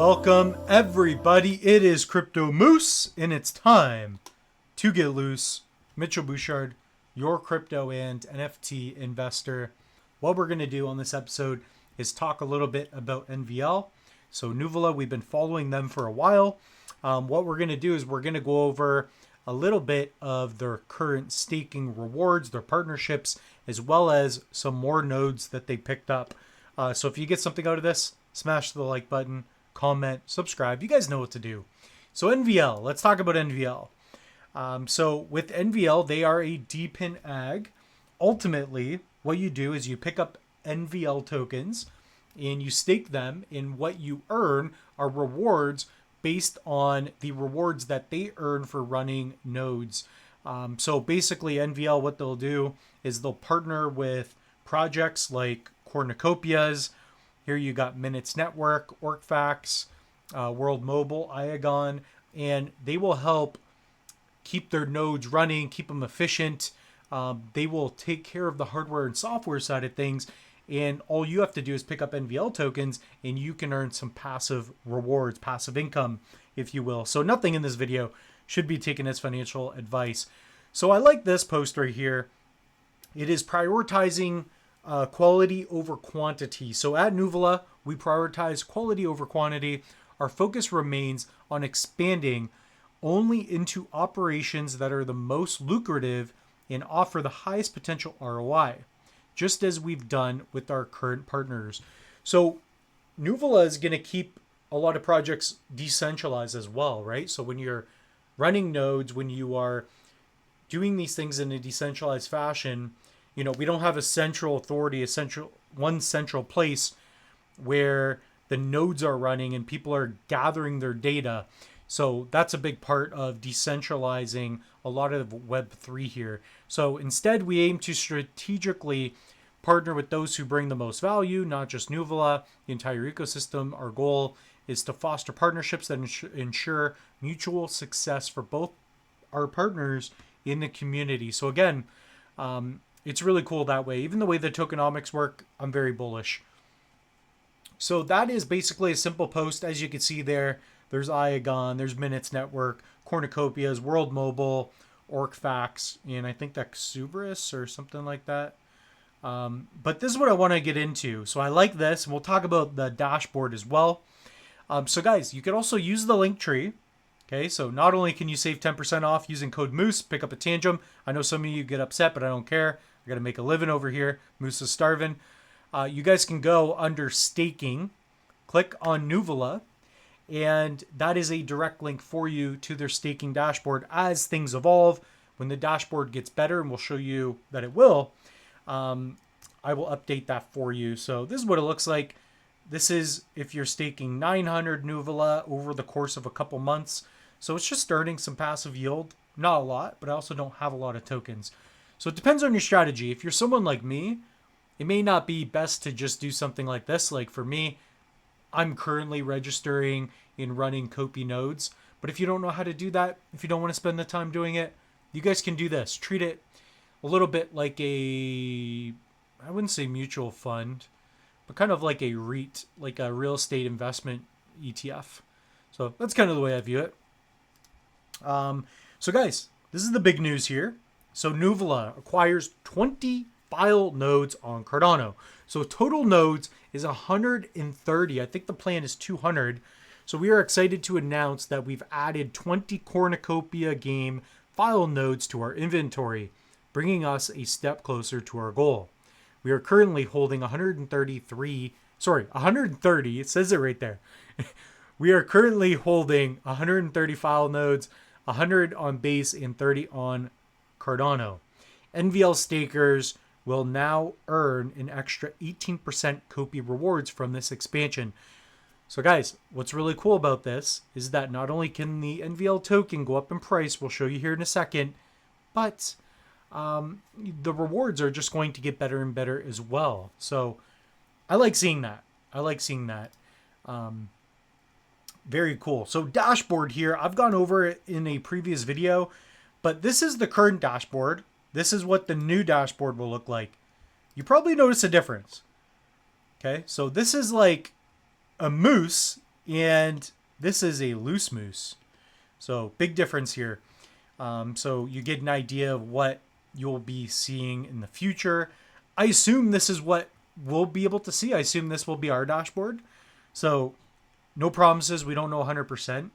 Welcome everybody, it is Crypto Moose and it's time to get loose. Mitchell Bouchard, your crypto and NFT investor. What we're going to do on this episode is talk a little bit about NVL. So Nuvola, we've been following them for a while. What we're going to do is we're going to go over a little bit of their current staking rewards, their partnerships, as well as some more nodes that they picked up. So if you get something out of this, smash the like button, comment, subscribe. You guys know what to do. So NVL, let's talk about NVL. So with NVL, they are a DePIN ag. Ultimately, what you do is you pick up NVL tokens and you stake them, and what you earn are rewards based on the rewards that they earn for running nodes. So basically NVL, what they'll do is they'll partner with projects like Cornucopias. Here you got Minutes Network, OrcFax, World Mobile, Iagon, and they will help keep their nodes running, keep them efficient. They will take care of the hardware and software side of things, and all you have to do is pick up NVL tokens and you can earn some passive rewards, passive income, if you will. So nothing in this video should be taken as financial advice. So I like this post right here. It is prioritizing quality over quantity. So at Nuvola, we prioritize quality over quantity. Our focus remains on expanding only into operations that are the most lucrative and offer the highest potential ROI, just as we've done with our current partners. So Nuvola is going to keep a lot of projects decentralized as well, right? So when you're running nodes, when you are doing these things in a decentralized fashion, you know, we don't have a central authority, one central place where the nodes are running and people are gathering their data. So that's a big part of decentralizing a lot of Web3 here. So instead, we aim to strategically partner with those who bring the most value, not just Nuvola, the entire ecosystem. Our goal is to foster partnerships that ensure mutual success for both our partners in the community. So again, it's really cool that way. Even the way the tokenomics work, I'm very bullish. So that is basically a simple post. As you can see there, there's Iagon, there's Minutes Network, Cornucopias, World Mobile, OrcFax, and I think that's Xubris or something like that. But this is what I want to get into. So I like this, and we'll talk about the dashboard as well. So guys, you can also use the link tree. Okay, so not only can you save 10% off using code Moose, pick up a Tangem. I know some of you get upset, but I don't care. I got to make a living over here. Moose is starving. You guys can go under staking, click on Nuvola, and that is a direct link for you to their staking dashboard. As things evolve, when the dashboard gets better, and we'll show you that it will, I will update that for you. So this is what it looks like. This is if you're staking 900 Nuvola over the course of a couple months. So it's just earning some passive yield. Not a lot, but I also don't have a lot of tokens. So it depends on your strategy. If you're someone like me, it may not be best to just do something like this. Like for me, I'm currently registering and running Copy nodes. But if you don't know how to do that, if you don't want to spend the time doing it, you guys can do this. Treat it a little bit like I wouldn't say mutual fund, but kind of like a REIT, like a real estate investment ETF. So that's kind of the way I view it. So guys, this is the big news here. So Nuvola acquires 20 file nodes on Cardano. So total nodes is 130. I think the plan is 200. So we are excited to announce that we've added 20 Cornucopia game file nodes to our inventory, bringing us a step closer to our goal. We are currently holding 130, it says it right there. We are currently holding 130 file nodes, 100 on base and 30 on Cardano. NVL stakers will now earn an extra 18% Copy rewards from this expansion. So guys, what's really cool about this is that not only can the NVL token go up in price, we'll show you here in a second, but the rewards are just going to get better and better as well. So I like seeing that. Very cool. So dashboard here, I've gone over it in a previous video, but this is the current dashboard. This is what the new dashboard will look like. You probably notice a difference. Okay, so this is like a moose And this is a loose moose. So big difference here. So you get an idea of what you'll be seeing in the future. I assume this is what we'll be able to see. I assume this will be our dashboard. So no promises. We don't know 100%.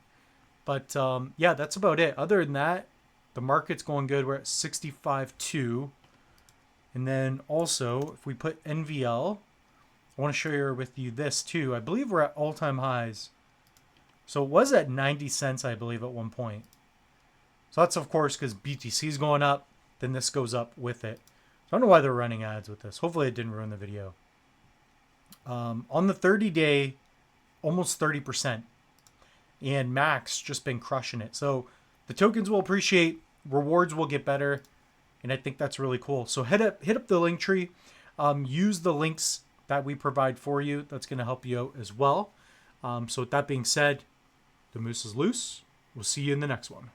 But yeah, that's about it. Other than that, the market's going good. We're at 65.2. And then also, if we put NVL, I want to share with you this too. I believe we're at all-time highs. So it was at 90 cents, I believe, at one point. So that's, of course, because BTC is going up. Then this goes up with it. So I don't know why they're running ads with this. Hopefully it didn't ruin the video. On the 30-day, almost 30%. And Max just been crushing it. So the tokens will appreciate. Rewards will get better. And I think that's really cool. So hit up the link tree. Use the links that we provide for you. That's going to help you out as well. So with that being said, the moose is loose. We'll see you in the next one.